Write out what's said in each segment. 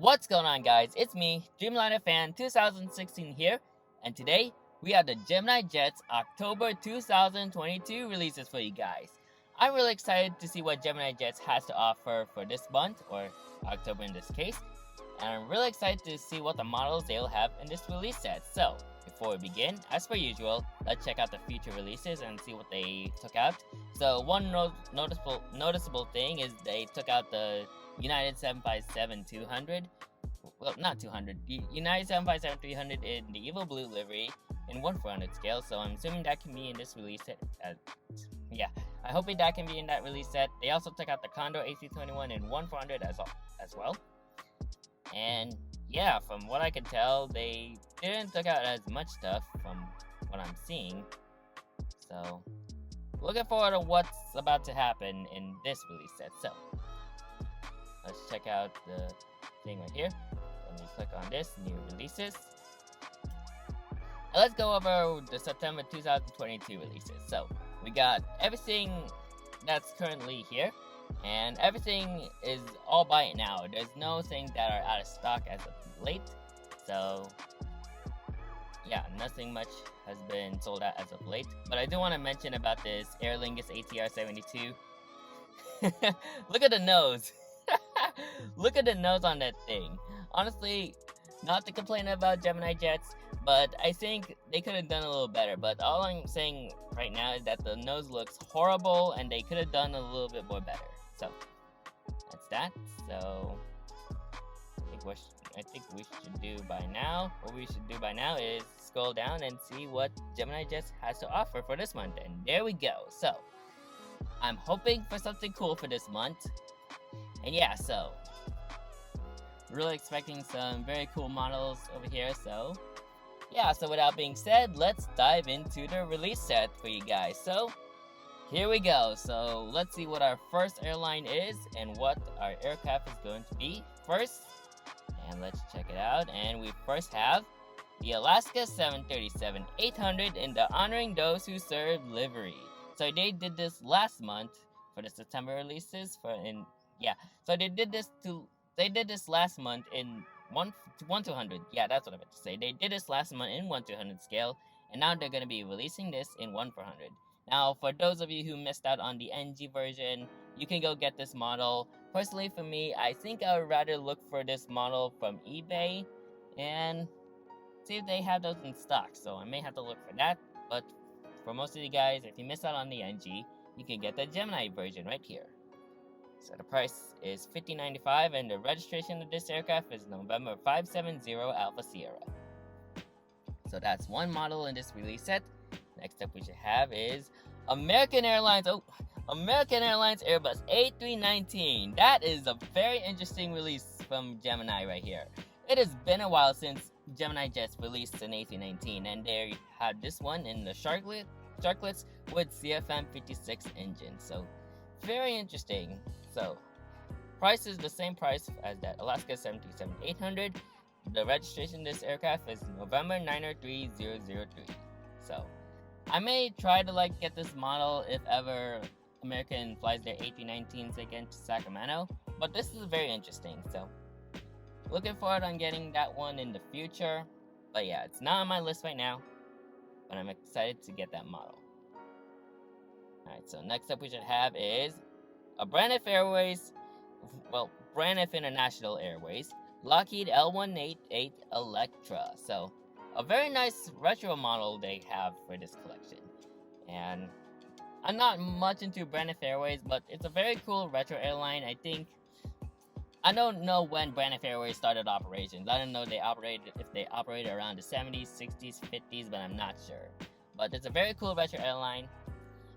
What's going on, guys? It's me, Dreamliner Fan 2016 here, and today we have the GeminiJets October 2022 releases for you guys. I'm really excited to see what GeminiJets has to offer for this month, or October in this case, and I'm really excited to see what the models they'll have in this release set. So, before we begin, as per usual, let's check out the future releases and see what they took out. So, one noticeable thing is they took out the United 757-200, well, not 200, United 757-300 in the Evil Blue livery in 1/400 scale, so I'm assuming that can be in this release set. Yeah, I hope that can be in that release set. They also took out the Condor AC-21 in 1/400 as well. And yeah, from what I can tell, they didn't took out as much stuff from what I'm seeing. So, looking forward to what's about to happen in this release set. So, let's check out the thing right here. Let me click on this, new releases. And let's go over the September 2022 releases. So, we got everything that's currently here, and everything is all buy it now. There's no things that are out of stock as of late. So, yeah, nothing much has been sold out as of late. But I do want to mention about this Aer Lingus ATR-72. Look at the nose. Look at the nose on that thing. Honestly, not to complain about GeminiJets, but I think they could have done a little better. But all I'm saying right now is that the nose looks horrible and they could have done a little bit more better. So, that's that. So, I think we should do by now. What we should do by now is scroll down and see what GeminiJets has to offer for this month. And there we go. So, I'm hoping for something cool for this month. And yeah, so really expecting some very cool models over here. So yeah, so without being said, let's dive into the release set for you guys. So here we go. So let's see what our first airline is and what our aircraft is going to be first. And let's check it out. And we first have the Alaska 737-800 in the Honoring Those Who Serve livery. So they did this last month for the September releases so they did this last month in 1/100. Yeah, that's what I meant to say. They did this last month in 1/200 scale, and now they're gonna be releasing this in 1/400. Now, for those of you who missed out on the NG version, you can go get this model. Personally, for me, I think I would rather look for this model from eBay and see if they have those in stock. So I may have to look for that. But for most of you guys, if you missed out on the NG, you can get the Gemini version right here. So the price is $50.95, and the registration of this aircraft is November 570 Alpha Sierra. So that's one model in this release set. Next up we should have is American Airlines Airbus A319. That is a very interesting release from Gemini right here. It has been a while since GeminiJets released an A319, and they had this one in the Sharklets with CFM56 engine. So very interesting. So, price is the same price as that Alaska 737-800. The registration of this aircraft is November 903-003. So, I may try to get this model if ever American flies their A319s again to Sacramento. But this is very interesting. So, looking forward on getting that one in the future. But yeah, it's not on my list right now. But I'm excited to get that model. Alright, so next up we should have is a Braniff International Airways Lockheed L188 Electra. So, a very nice retro model they have for this collection. And I'm not much into Braniff Airways, but it's a very cool retro airline. I don't know when Braniff Airways started operations. I don't know if they operated around the 70s, 60s, 50s, but I'm not sure. But it's a very cool retro airline.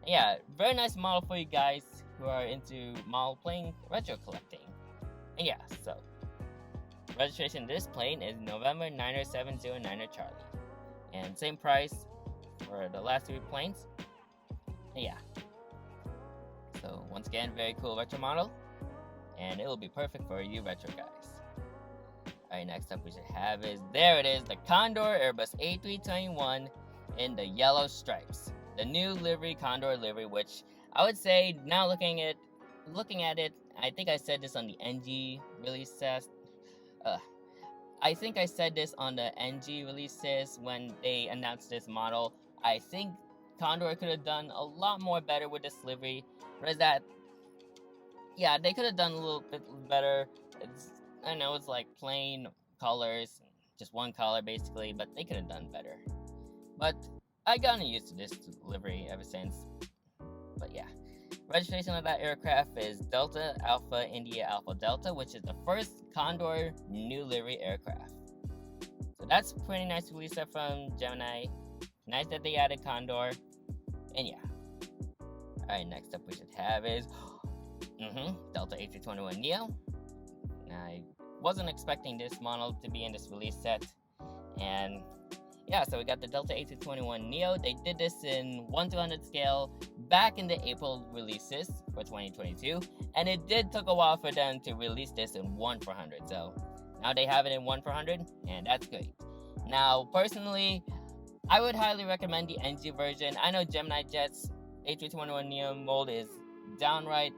Yeah, very nice model for you guys who are into model plane retro collecting. And yeah, so registration of this plane is November 90709 Charlie. And same price for the last three planes. And yeah. So once again, very cool retro model. And it will be perfect for you retro guys. Alright, next up we should have is, there it is, the Condor Airbus A321 in the yellow stripes. The new livery, Condor livery, which I would say, now looking at it, I think I said this on the NG release test. I think I said this on the NG releases when they announced this model. I think Condor could have done a lot more better with this livery. Whereas that, yeah, they could have done a little bit better. I know it's like plain colors, just one color basically, but they could have done better. But I gotten used to this livery ever since. But yeah. Registration of that aircraft is Delta Alpha India Alpha Delta, which is the first Condor new livery aircraft. So that's pretty nice release set from Gemini. Nice that they added Condor. And yeah. Alright, next up we should have is Delta A321neo. I wasn't expecting this model to be in this release set. And yeah, so we got the Delta A321neo. They did this in 1/200 scale back in the April releases for 2022, and it did took a while for them to release this in 1/400. So now they have it in 1/400, and that's great. Now, personally, I would highly recommend the NG version. I know GeminiJets A321neo mold is downright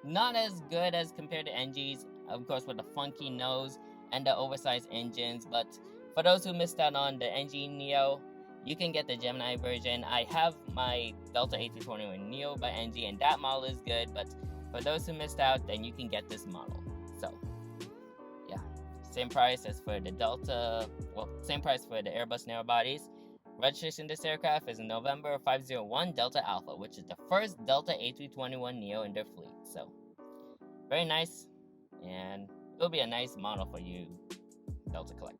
not as good as compared to NG's, of course, with the funky nose and the oversized engines, but for those who missed out on the NG Neo, you can get the Gemini version. I have my Delta A321neo by NG, and that model is good, but for those who missed out, then you can get this model. So, yeah, same price as for the Delta, well, same price for the Airbus narrow bodies. Registration of this aircraft is November 501 Delta Alpha, which is the first Delta A321neo in their fleet. So, very nice, and it'll be a nice model for you Delta collectors.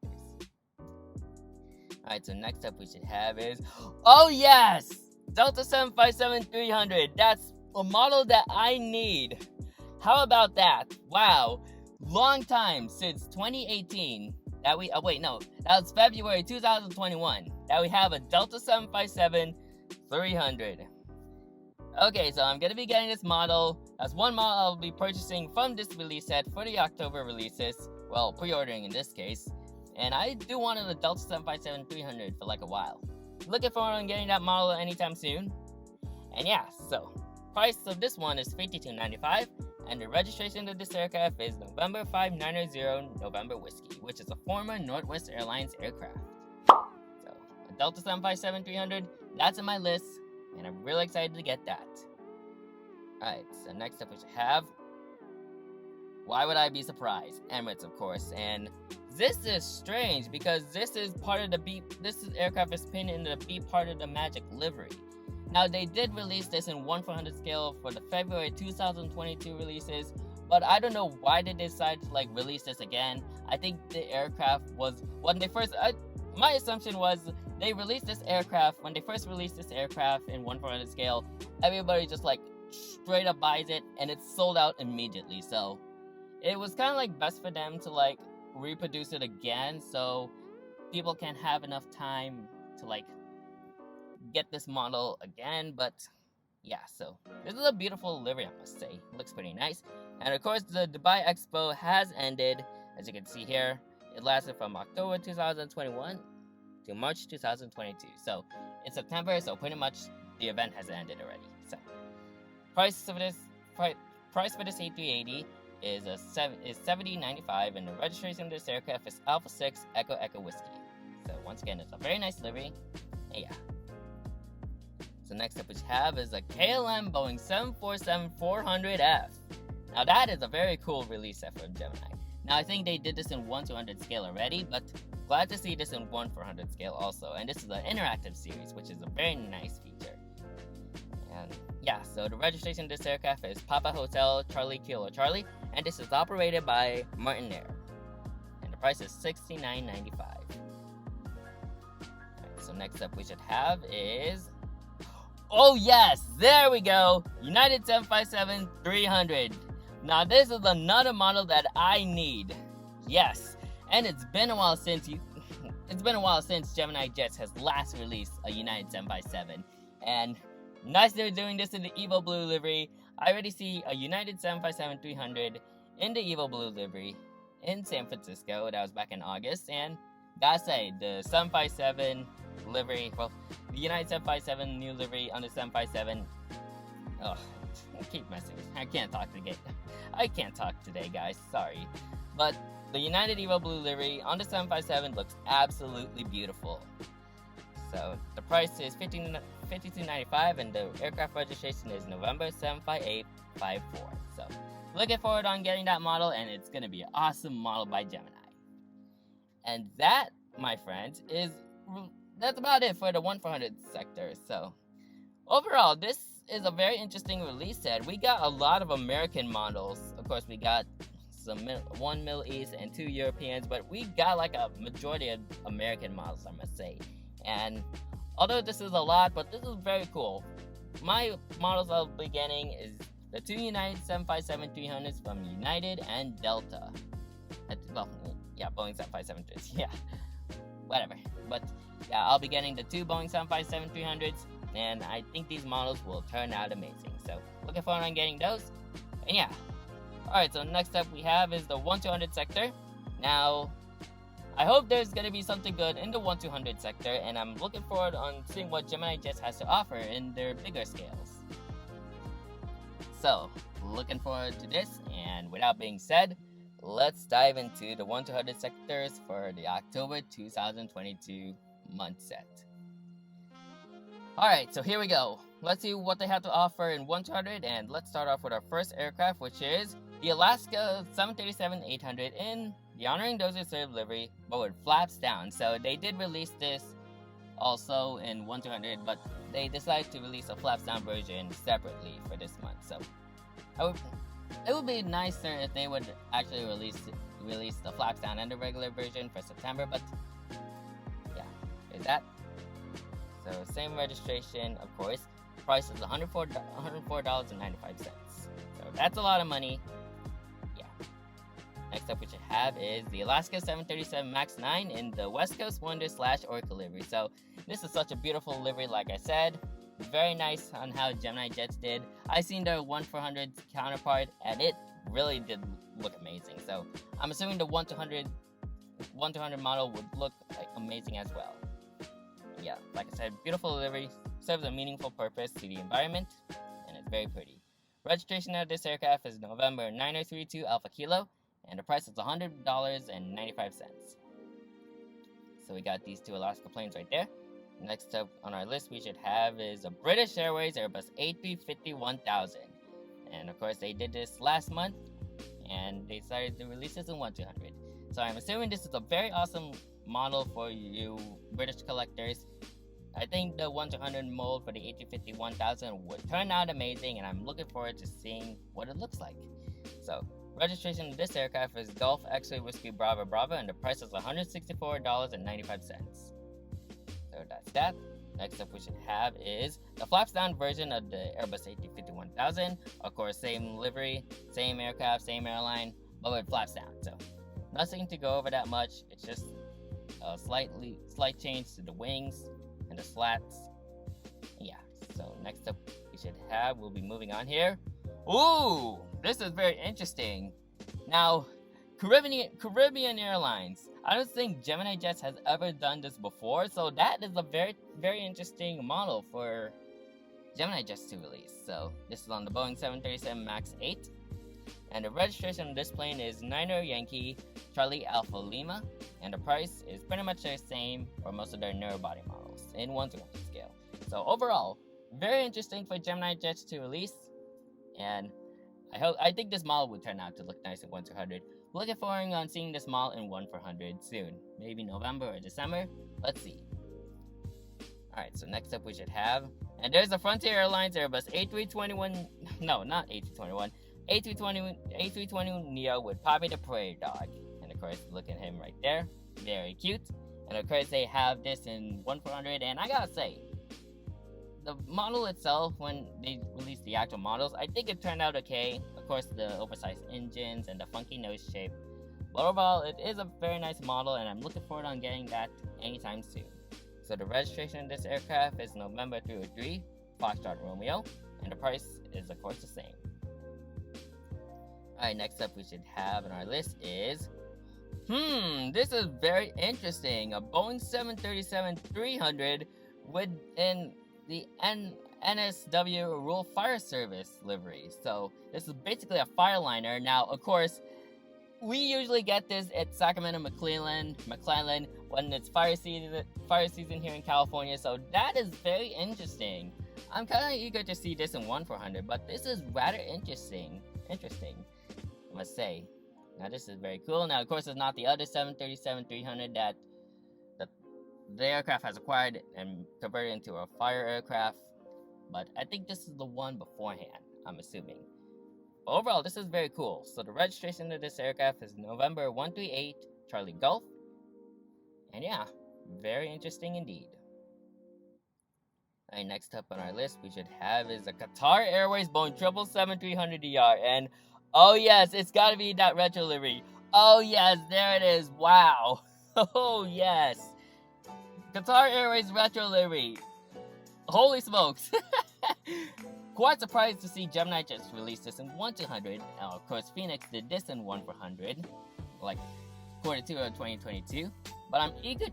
Alright, so next up we should have is, oh yes! Delta 757-300. That's a model that I need. How about that? Wow. Long time since 2018 that we, that was February 2021 that we have a Delta 757-300. Okay, so I'm gonna be getting this model. That's one model I'll be purchasing from this release set for the October releases. Well, pre-ordering in this case. And I do want a Delta 757-300 for like a while. Looking forward to getting that model anytime soon. And yeah, so price of this one is $52.95, and the registration of this aircraft is November 5990 November Whiskey, which is a former Northwest Airlines aircraft. So a Delta 757-300, that's in my list, and I'm really excited to get that. Alright, so next up we should have, why would I be surprised? Emirates, of course, and this is strange because this is part of the B. This aircraft is pinned into the B part of the Magic livery. Now they did release this in 1/400 scale for the February 2022 releases, but I don't know why they decided to like release this again. I think the aircraft was when they first. My assumption was they released this aircraft when they first released this aircraft in 1/400 scale. Everybody just like straight up buys it, and it's sold out immediately. So it was kind of like best for them to like reproduce it again so people can have enough time to like get this model again. But yeah, so this is a beautiful livery, I must say. It looks pretty nice. And of course the Dubai Expo has ended. As you can see here, it lasted from October 2021 to March 2022. So in September, so pretty much the event has ended already. So price for this A380 is $70.95, and the registration of this aircraft is Alpha 6 Echo Echo Whiskey. So once again, it's a very nice livery. And yeah. So next up we have is a KLM Boeing 747-400F. Now that is a very cool release set from Gemini. Now I think they did this in 1/200 scale already, but glad to see this in 1/400 scale also. And this is an interactive series, which is a very nice feature. And yeah, so the registration of this aircraft is Papa Hotel Charlie Kilo Charlie, and this is operated by Martin Air. And the price is $69.95. Right, so next up we should have is, oh yes, there we go, United 757-300. Now this is another model that I need. Yes, and it's been a while since GeminiJets has last released a United 757, and nice they're doing this in the Evo Blue livery. I already see a United 757-300 in the Evo Blue livery in San Francisco. That was back in August, and gotta say, the 757 livery, well, the United 757 new livery on the 757, oh, I keep messing. I can't talk today, guys, sorry. But the United Evo Blue livery on the 757 looks absolutely beautiful. So the price is $52.95, and the aircraft registration is November 75854. So looking forward on getting that model, and it's gonna be an awesome model by Gemini. And that, my friends, that's about it for the 1-400 sector. So overall, this is a very interesting release set. We got a lot of American models. Of course, we got one Middle East and 2 Europeans, but we got like a majority of American models, I must say. And although this is a lot, but this is very cool. My models I'll be getting is the 2 United 757-300s from United and Delta. Boeing 757-300s, yeah, whatever. But yeah, I'll be getting the 2 Boeing 757-300s, and I think these models will turn out amazing. So looking forward on getting those. And yeah, alright, so next up we have is the 1-200 sector. Now, I hope there's going to be something good in the 1-200 sector, and I'm looking forward on seeing what GeminiJets has to offer in their bigger scales. So, looking forward to this, and without being said, let's dive into the 1-200 sectors for the October 2022 month set. Alright, so here we go. Let's see what they have to offer in 1-200, and let's start off with our first aircraft, which is the Alaska 737-800 in the Honoring Those Who Serve livery, but with flaps down. So they did release this also in 1-200, but they decided to release a flaps down version separately for this month. So it would be nicer if they would actually release the flaps down and the regular version for September, but yeah, is that. So same registration, of course. Price is $104.95. So that's a lot of money. Yeah. Next up we should have is the Alaska 737 MAX 9 in the West Coast Wonder / Orca livery. So this is such a beautiful livery, like I said. Very nice on how GeminiJets did. I seen their 1-400 counterpart, and it really did look amazing. So I'm assuming the 1-200 model would look amazing as well. Yeah, like I said, beautiful livery, serves a meaningful purpose to the environment, and it's very pretty. Registration of this aircraft is November 9032 Alpha Kilo, and the price is $100.95. So we got these 2 Alaska planes right there. Next up on our list we should have is a British Airways Airbus A350-1000. And of course they did this last month, and they decided to release this in 1-200. So I'm assuming this is a very awesome model for you British collectors. I think the 1-200 mold for the A350-1000 would turn out amazing, and I'm looking forward to seeing what it looks like. So, registration of this aircraft is Golf X-Ray Whiskey Bravo Bravo, and the price is $164.95. So that's that. Next up we should have is the flaps down version of the Airbus A350-1000. Of course, same livery, same aircraft, same airline, but with flaps down. So nothing to go over that much. It's just a slight change to the wings and the slats. Yeah, so next up we'll be moving on here. Ooh, this is very interesting. Now, Caribbean Airlines. I don't think GeminiJets has ever done this before, so that is a very, very interesting model for GeminiJets to release. So this is on the Boeing 737 MAX 8, and the registration of this plane is Niner Yankee Charlie Alpha Lima, and the price is pretty much the same for most of their narrow body models in 1-1 scale. So overall, very interesting for GeminiJets to release, and I think this model will turn out to look nice in 1-200. Looking forward on seeing this model in 1-400 soon, maybe November or December. Let's see. Alright, so next up we should have, and there's the Frontier Airlines Airbus A321, no, not A321, A320 Neo with Poppy the Prairie Dog. And of course, look at him right there, very cute. And of course, they have this in 1-400, and I gotta say, the model itself, when they released the actual models, I think it turned out okay. Of course, the oversized engines and the funky nose shape. But overall, it is a very nice model, and I'm looking forward on getting that anytime soon. So the registration of this aircraft is November 303, Foxtrot Romeo, and the price is of course the same. Alright, next up we should have on our list is, this is very interesting. A Boeing 737-300 within the NSW Rural Fire Service livery. So this is basically a Fireliner. Now, of course, we usually get this at Sacramento McClellan when it's fire season here in California, so that is very interesting. I'm kind of eager to see this in 1/400, but this is rather interesting, I must say. Now this is very cool. Now of course it's not the other 737-300 that the aircraft has acquired and converted into a fire aircraft, but I think this is the one beforehand, I'm assuming. But overall, this is very cool. So the registration of this aircraft is November 138 Charlie Golf. And yeah, very interesting indeed. Alright, next up on our list we should have is a Qatar Airways Boeing 777-300ER. And oh yes, it's gotta be that retro livery. Oh yes, there it is. Wow. Oh yes. Qatar Airways retro livery. Holy smokes. Quite surprised to see GeminiJets release this in 1/200. Of course, Phoenix did this in 1/400, like Q2 of 2022. But I'm eager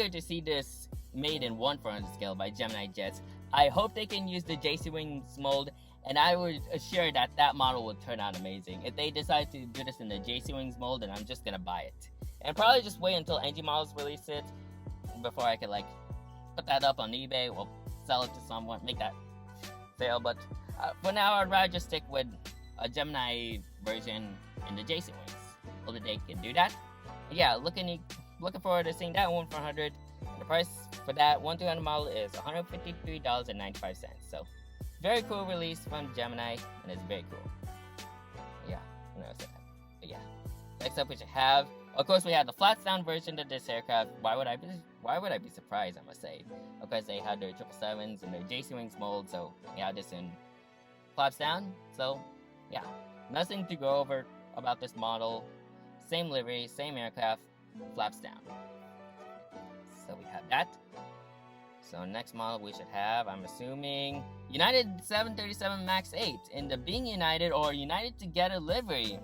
to see this made in 1/400 scale by GeminiJets. I hope they can use the JC Wings mold, and I would assure that model will turn out amazing. If they decide to do this in the JC Wings mold, then I'm just gonna buy it, and probably just wait until NG Models release it before I could like put that up on eBay or sell it to someone, make that sale. But for now, I'd rather just stick with a Gemini version in the JC Wings. Hope that they can do that. But yeah, looking forward to seeing that 1/400. The price for that 1/200 model is $153.95. So very cool release from Gemini, and it's very cool. Yeah, I know I said that. But yeah, next up we should have, of course, we have the flat down version of this aircraft. Why would I be surprised, I must say? Of course, they had their 777s and their JC Wings mold, so we have this in flaps down. So yeah, nothing to go over about this model. Same livery, same aircraft, flaps down. So we have that. So next model we should have, I'm assuming, United 737 MAX 8 in the Being United or United Together livery.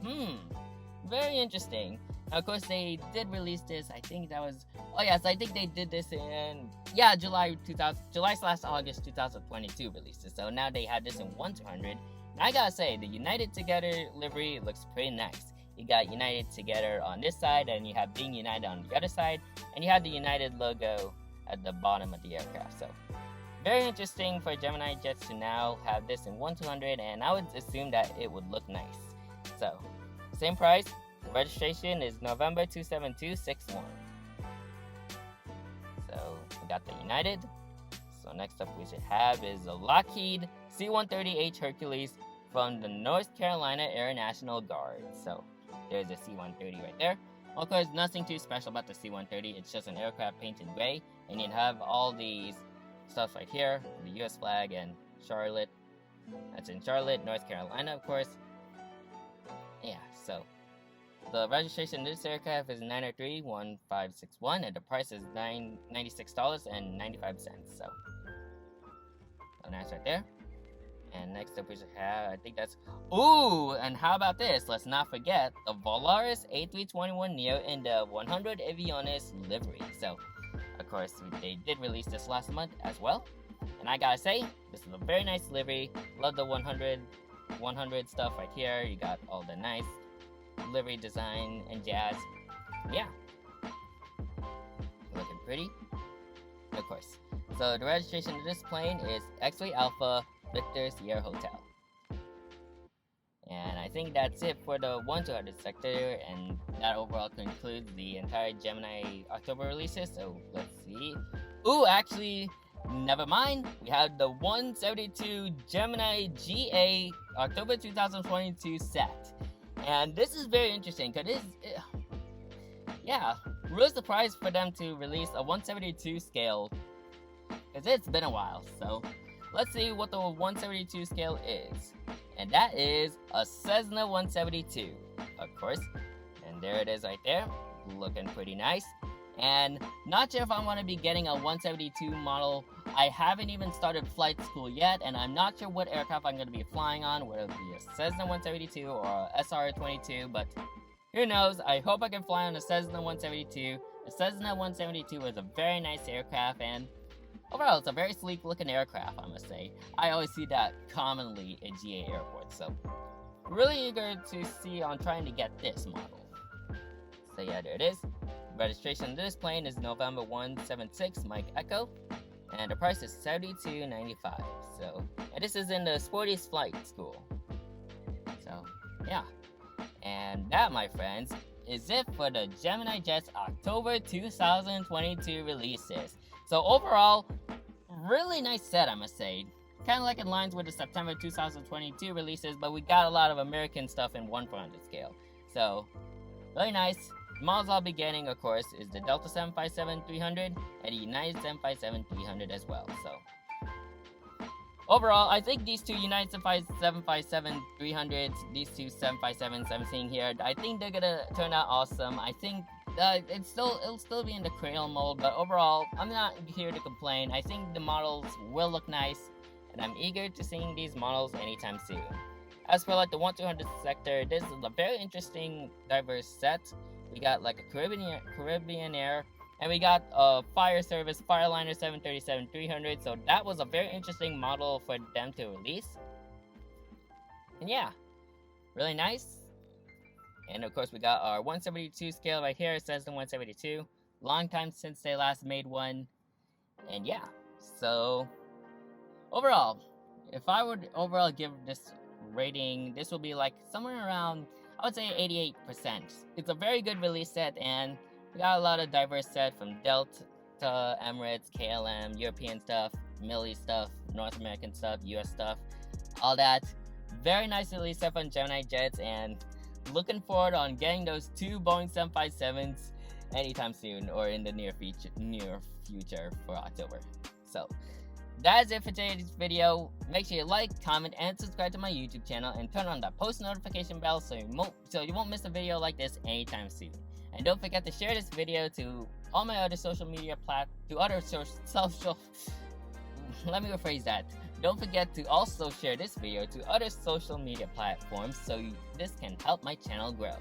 Very interesting. Now, of course, they did release this. I think that was, oh yes, I think they did this in, yeah, July/August 2022 released it. So now they had this in 1/200. And I gotta say, the United Together livery looks pretty nice. You got United Together on this side, and you have Being United on the other side, and you have the United logo at the bottom of the aircraft. So very interesting for GeminiJets to now have this in 1/200, and I would assume that it would look nice. So same price. Registration is November 27261. So we got the United. So next up we should have is a Lockheed C-130H Hercules from the North Carolina Air National Guard. So there's a C-130 right there. Of course, nothing too special about the C-130. It's just an aircraft painted gray, and you have all these stuff right here, the U.S. flag and Charlotte. That's in Charlotte, North Carolina, of course. Yeah, so the registration of this aircraft is 903-1561, and the price is $96.95. So nice right there. And next up we should have, I think that's, ooh, and how about this? Let's not forget the Volaris A321neo in the 100 Aviones livery. So, of course, they did release this last month as well. And I gotta say, this is a very nice livery. Love the 100 stuff right here. You got all the nice livery design and jazz. Yeah. Looking pretty. Of course. So the registration of this plane is X-Ray Alpha Victor Sierra Hotel. And I think that's it for the 1/200 sector, and that overall concludes the entire Gemini October releases. So let's see. Ooh, actually, never mind. We have the 172 Gemini GA October 2022 set. And this is very interesting because yeah, real surprise for them to release a 172 scale, because it's been a while. So let's see what the 172 scale is. And that is a Cessna 172, of course. And there it is right there, looking pretty nice. And not sure if I want to be getting a 172 model. I haven't even started flight school yet, and I'm not sure what aircraft I'm going to be flying on, whether it be a Cessna 172 or a SR-22, but who knows. I hope I can fly on a Cessna 172. The Cessna 172 is a very nice aircraft, and overall, it's a very sleek looking aircraft, I must say. I always see that commonly at GA airports, so really eager to see on trying to get this model. So yeah, there it is. Registration of this plane is November 176 Mike Echo, and the price is $72.95. So, and this is in the Sportiest Flight School. So yeah, and that, my friends, is it for the GeminiJets October 2022 releases. So overall, really nice set, I must say. Kind of like in lines with the September 2022 releases, but we got a lot of American stuff in 1/400 scale. So, really nice. The models I'll be getting, of course, is the Delta 757-300 and the United 757-300 as well. So, overall, I think these two United 757-300s, these two 757s I'm seeing here, I think they're gonna turn out awesome. I think it'll still be in the cradle mold, but overall, I'm not here to complain. I think the models will look nice, and I'm eager to seeing these models anytime soon. As for like the 1/200 sector, this is a very interesting, diverse set. We got like a Caribbean Air, and we got a Fire Service Fireliner 737-300. So that was a very interesting model for them to release. And yeah, really nice. And of course, we got our 172 scale right here. It says the 172. Long time since they last made one. And yeah, so overall, if I would overall give this rating, this will be like somewhere around, I would say 88%. It's a very good release set, and we got a lot of diverse set from Delta, Emirates, KLM, European stuff, Middle East stuff, North American stuff, US stuff, all that. Very nice release set from GeminiJets, and looking forward on getting those two Boeing 757s anytime soon, or in the near future for October. So that is it for today's video. Make sure you like, comment, and subscribe to my YouTube channel, and turn on that post notification bell so you won't miss a video like this anytime soon. And don't forget to share this video to all my other social media let me rephrase that. Don't forget to also share this video to other social media platforms so this can help my channel grow.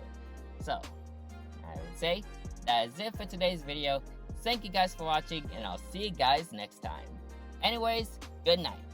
So, I would say that is it for today's video. Thank you guys for watching, and I'll see you guys next time. Anyways, good night.